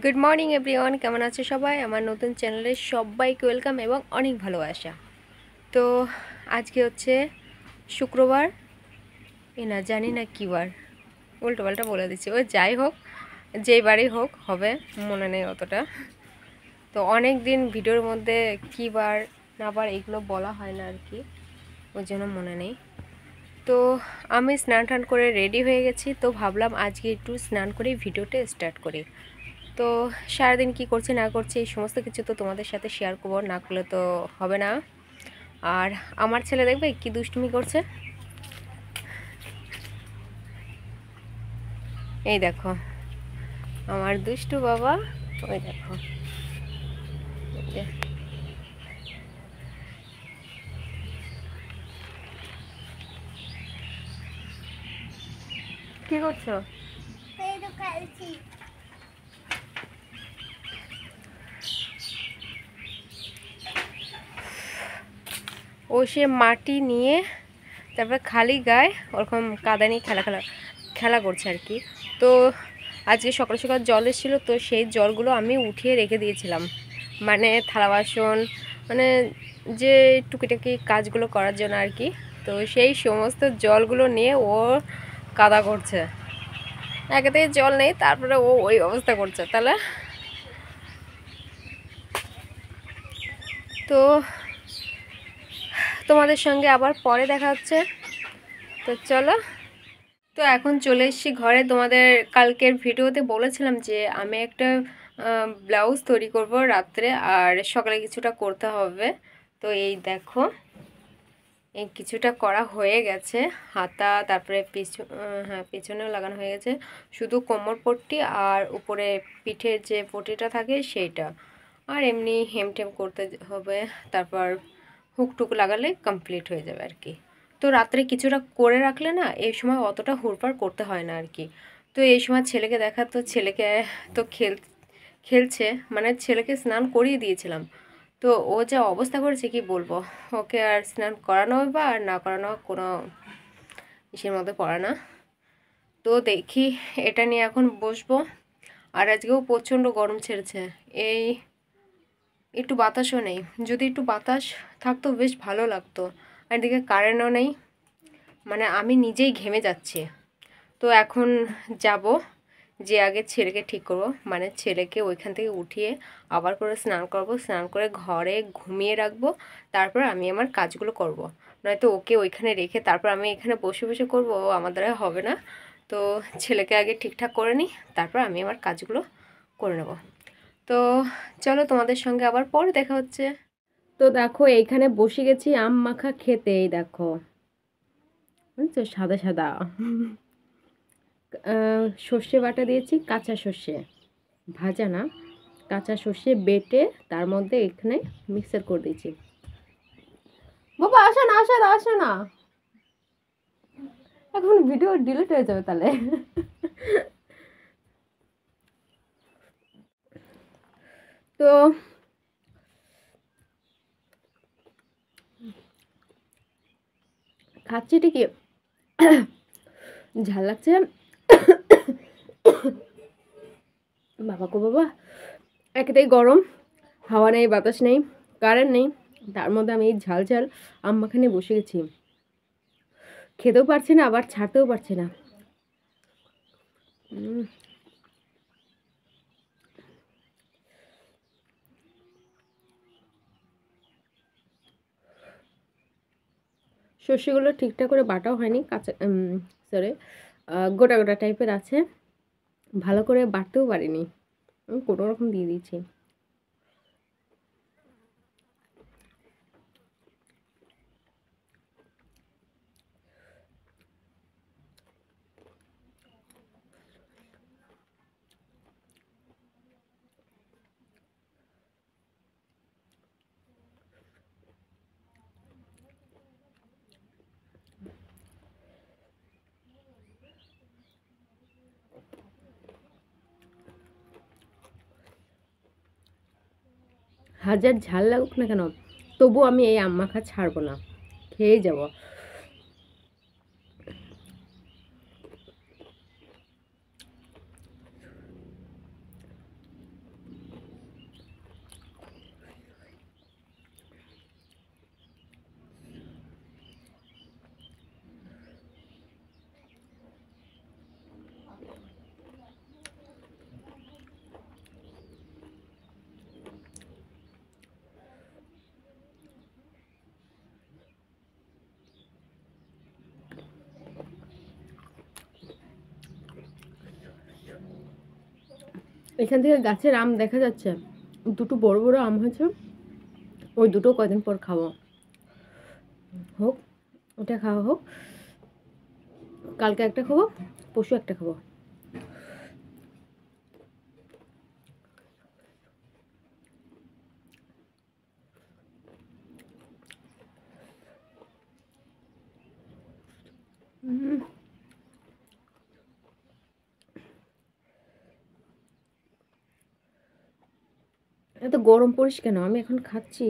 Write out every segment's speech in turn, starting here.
Good morning everyone, কেমন আছে সবাই? আমার নতুন চ্যানেলে সবাইকে ওয়েলকাম এবং অনেক ভালোবাসা। তো আজকে হচ্ছে শুক্রবার, না জানি না কী বার, উল্টো পাল্টা বলে দিচ্ছি। ও যাই হোক, যেই বারই হোক হবে, মনে নেই অতটা। তো অনেক দিন ভিডিওর মধ্যে কী বার না বার এগুলো বলা হয় না আর কি, ওই জন্য মনে নেই। তো আমি স্নান টান করে রেডি হয়ে গেছি, তো ভাবলাম আজকে একটু স্নান করে ভিডিওটা স্টার্ট করি। তো সারাদিন কি করছি না করছি এই সমস্ত কিছু তো তোমাদের সাথে শেয়ার করবো, না করলে তো হবে না। আর আমার ছেলে দেখবে কি দুষ্টুমি করছে, এই দেখো আমার দুষ্টু বাবা, ওই দেখো কি করছো? ও সে মাটি নিয়ে তারপরে খালি গায়ে ওরকম কাদা নিয়ে খেলা করছে আর কি। তো আজকে সকাল সকাল জল এসেছিলো, তো সেই জলগুলো আমি উঠিয়ে রেখে দিয়েছিলাম, মানে থালা বাসন, মানে যে টুকিটাকি কাজগুলো করার জন্য আর কি। তো সেই সমস্ত জলগুলো নিয়ে ও কাদা করছে, একেতেই জল নেই, তারপরে ও ওই অবস্থা করছে। তাহলে তো তোমাদের সঙ্গে আবার পরে দেখা হচ্ছে, তো চলো। তো এখন চলে এসেছি ঘরে। তোমাদের কালকের ভিডিওতে বলেছিলাম যে আমি একটা ব্লাউজ তৈরি করব রাত্রে, আর সকালে কিছুটা করতে হবে। তো এই দেখো, এই কিছুটা করা হয়ে গেছে, হাতা তারপরে হ্যাঁ পেছনেও লাগানো হয়ে গেছে, শুধু কোমর পট্টি আর উপরে পিঠের যে পট্টিটা থাকে সেইটা, আর এমনি হেমটেম করতে হবে, তারপর হুকটুক লাগালে কমপ্লিট হয়ে যাবে আর কি। তো রাত্রে কিছুটা করে রাখলে না এই সময় অতটা হুড়পাড় করতে হয় না আর কি। তো এই সময় ছেলেকে তো ছেলেকে তো খেলছে, মানে ছেলেকে স্নান করিয়ে দিয়েছিলাম। তো ও যা অবস্থা করেছে কি বলবো, ওকে আর স্নান করানো বা আর না করানো কোনো ইসের মধ্যে পড়ে না। তো দেখি এটা নিয়ে এখন বসবো। আর আজকেও প্রচণ্ড গরম ছেড়েছে, এই একটু বাতাসও নেই, যদি একটু বাতাস থাকতো বেশ ভালো লাগতো। আর এদিকে কারেন্টও নেই, মানে আমি নিজেই ঘেমে যাচ্ছি। তো এখন যাব, যে আগে ছেলেকে ঠিক করব, মানে ছেলেকে ওইখান থেকে উঠিয়ে আবার করে স্নান করব, স্নান করে ঘরে ঘুমিয়ে রাখবো, তারপর আমি আমার কাজগুলো করব। নয়তো ওকে ওইখানে রেখে তারপর আমি এখানে বসে বসে করব, আমার দ্বারা হবে না। তো ছেলেকে আগে ঠিকঠাক করে নিই, তারপর আমি আমার কাজগুলো করে নেব। তো চলো, তোমাদের সঙ্গে আবার পরে দেখা হচ্ছে। তো দেখো এইখানে বসে গেছি আম মাখা খেতে, এই দেখো বুঝছো, সাদা সাদা সর্ষে বাটা দিয়েছি, কাঁচা সর্ষে, ভাজা না, কাঁচা সর্ষে বেটে তার মধ্যে এখানে মিক্সার করে দিয়েছি। বাবা আসো না, আসো না, আসো না, এখন ভিডিও ডিলিট হয়ে যাবে তাহলে। তো খাচ্ছি ঠিকই, ঝাল লাগছে। বাবা গো বাবা, একেতেই গরম, হাওয়া নেই, বাতাস নেই, কারেন্ট নেই, তার মধ্যে আমি এই ঝাল ঝাল আম মাখানে বসে গেছি, খেতেও পারছি না আবার ছাড়তেও পারছি না। সর্ষেগুলো ঠিকঠাক করে বাটাও হয়নি, কাঁচা সরি গোটা গোটা টাইপের আছে, ভালো করে বাটতেও পারিনি, কোনো রকম দিয়ে দিয়েছি। হাজার ঝাল লাগুক না কেন, তবু আমি এই আম মাখা ছাড়বো না, খেয়েই যাব। এখান থেকে গাছের আম দেখা যাচ্ছে, দুটো বড় বড় আম হয়েছে, ওই দুটো কয়দিন পর খাবো। হোক, ওটা খাওয়া হোক, কালকে একটা খাবো, পরশু একটা খাবো। এত গরম পড়িস কেন? আমি এখন খাচ্ছি।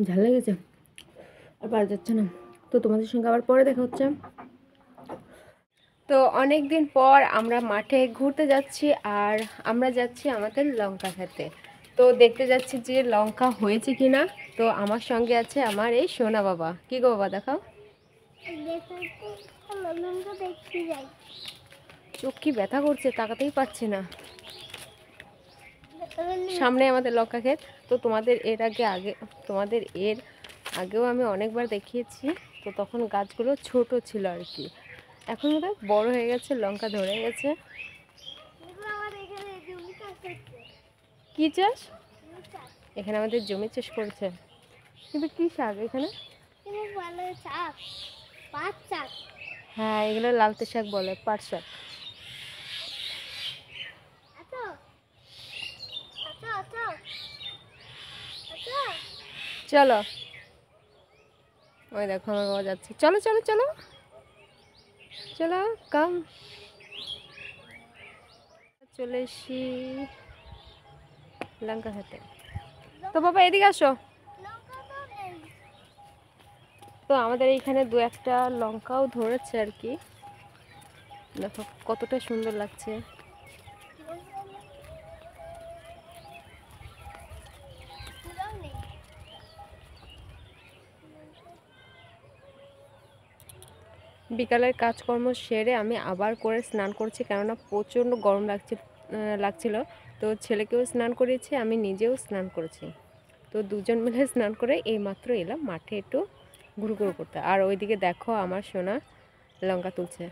ঝাল লেগেছে, আর পারা যাচ্ছে না। তো তোমাদের সঙ্গে আবার পরে দেখা হচ্ছে। তো অনেক দিন পর আমরা মাঠে ঘুরতে যাচ্ছি, আর আমরা যাচ্ছি আমাদের লঙ্কা খেতে। তো দেখতে যাচ্ছি যে লঙ্কা হয়েছে কিনা। তো আমার সঙ্গে আছে আমার এই সোনা বাবা। কি গো বাবা, দেখাও। চোখ কি ব্যথা করছে, তাকাতেই পাচ্ছি না। সামনে আমাদের লঙ্কা ক্ষেত। তো তোমাদের এর আগেও আমি অনেকবার দেখিয়েছি। তো তখন গাছগুলো ছোট ছিল আর কি, এখন ওটা বড় হয়ে গেছে, লঙ্কা ধরে গেছে। কি চাষ? এখানে আমাদের জমি চাষ করছে, কিন্তু কি শাক এখানে? হ্যাঁ, এগুলো লালতে শাক বলে, পাট শাক। চলো, ওই দেখো আমার বাবা যাচ্ছে। চলো চলো চলো চলো, কাম। চলে এসি লঙ্কা খেতে। তো বাবা এদিকে আসো। তো আমাদের এইখানে দু একটা লঙ্কাও ধরেছে আর কি, দেখো কতটা সুন্দর লাগছে। বিকালের কাজকর্ম সেরে আমি আবার করে স্নান করছি, কেননা প্রচণ্ড গরম লাগছিল। তো ছেলেকেও স্নান করিয়েছি, আমি নিজেও স্নান করেছি। তো দুজন মিলে স্নান করে এইমাত্র এলাম মাঠে একটু ঘুরু ঘুরু করতে। আর ওইদিকে দেখো আমার সোনা লঙ্কা তুলছে।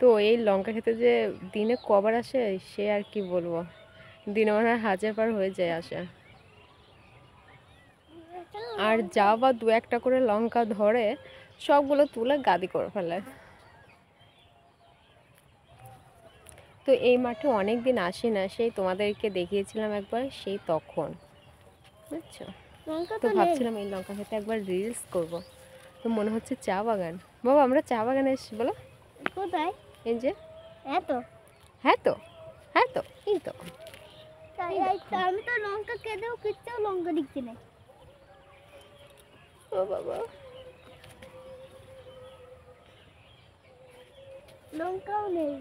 তো এই লঙ্কা খেতে যে দিনে কবার আসে সে আর কি বলবো, দিনে মনে হয় 1000 বার হয়ে যায় আসা। আর যা বা দু একটা করে লঙ্কা ধরে সবগুলো তুলে গাদি করে ফেলে। তো এই মাঠে অনেক দিন আসি না, সেই তোমাদেরকে দেখিয়েছিলাম একবার, সেই তখন, বুঝছো। তো ভাবছিলাম এই লঙ্কা খেতে একবার রিলস করব। তো মনে হচ্ছে চা বাগান। বাবা আমরা চা বাগানে এসেছি, বলো কোথায়? এই যে। হ্যাঁ তো, হ্যাঁ তো, হ্যাঁ তো, এই তো। আমি তো লঙ্কা খেতেও কিচ্ছু লঙ্কা দেখছি না। ও বাবা, লঙ্কাও নেই,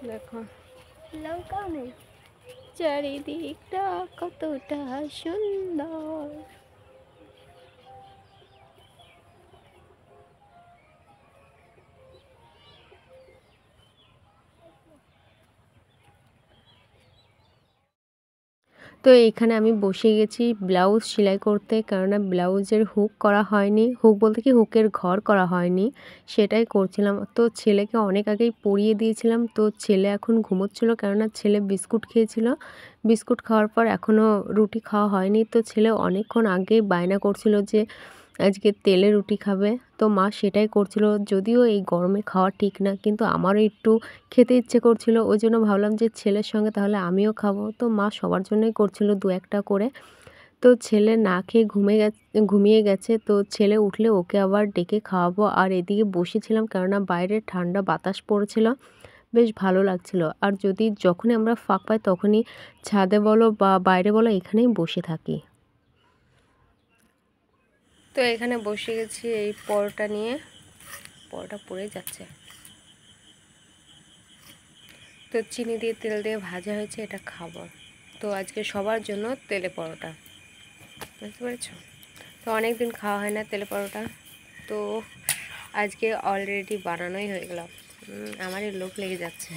দেখো লঙ্কাও নেই। চারিদিকটা কতটা সুন্দর। তো এখানে আমি বসে গেছি ব্লাউজ সেলাই করতে, কেননা ব্লাউজের হুক করা হয়নি, হুক বলতে কি হুকের ঘর করা হয়নি, সেটাই করছিলাম। তো ছেলেকে অনেক আগেই পরিয়ে দিয়েছিলাম। তো ছেলে এখন ঘুমোচ্ছিল, কেননা ছেলে বিস্কুট খেয়েছিল। বিস্কুট খাওয়ার পর এখনও রুটি খাওয়া হয়নি। তো ছেলে অনেকক্ষণ আগেই বায়না করছিল যে আজকে তেলে রুটি খাবে। তো মা সেটাই করছিল, যদিও এই গরমে খাওয়া ঠিক না, কিন্তু আমারও একটু খেতে ইচ্ছে করছিল, ওই জন্য ভাবলাম যে ছেলের সঙ্গে তাহলে আমিও খাবো। তো মা সবার জন্যই করছিল দু একটা করে। তো ছেলে না খেয়ে ঘুমিয়ে গেছে। তো ছেলে উঠলে ওকে আবার ডেকে খাওয়াবো। আর এদিকে বসেছিলাম, কেননা বাইরে ঠান্ডা বাতাস পড়েছিল, বেশ ভালো লাগছিল। আর যখনই আমরা ফাঁক পাই তখনই ছাদে বলো বা বাইরে বলো এখানেই বসে থাকি। তো এখানে বসে গেছি এই পরোটা নিয়ে, পরোটা পড়ে যাচ্ছে। তো চিনি দিয়ে তেল দিয়ে ভাজা হয়েছে, এটা খাবো। তো আজকে সবার জন্য তেলে পরোটা, বুঝতে পেরেছো। তো অনেক দিন খাওয়া হয় না তেলে পরোটা, তো আজকে অলরেডি বানানোই হয়ে গেল। আমারই লোভ লেগে যাচ্ছে।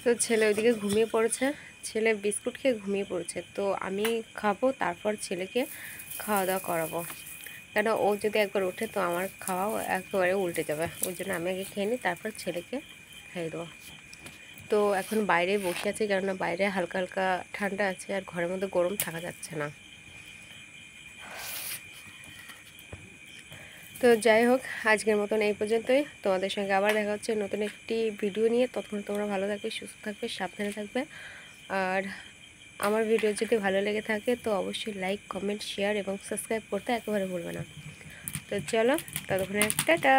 তো তো ছেলে ওইদিকে ঘুমিয়ে পড়েছে, ছেলে বিস্কুট খেয়ে ঘুমিয়ে পড়েছে। তো আমি খাবো, তারপর ছেলেকে খাওয়া দাওয়া করাবো, কেন ও যদি একবার ওঠে তো আমার খাওয়াও একেবারে উল্টে যাবে। ওই জন্য আমি আগে খেয়ে নিই, তারপর ছেলেকে খাইয়ে দেবো। তো এখন বাইরে বসে আছি, কেননা বাইরে হালকা হালকা ঠান্ডা আছে, আর ঘরের মধ্যে গরম থাকা যাচ্ছে না। তো যাই হোক, আজকের মতন এই পর্যন্তই। তোমাদের সঙ্গে আবার দেখা হচ্ছে নতুন একটি ভিডিও নিয়ে। ততক্ষণ তোমরা ভালো থাকবে, সুস্থ থাকবে, সাবধানে থাকবে। আর আমার ভিডিও যদি ভালো লেগে থাকে তো অবশ্যই লাইক, কমেন্ট, শেয়ার এবং সাবস্ক্রাইব করতে একেবারে ভুলবে না। তো চলো, ততক্ষণে টাটা।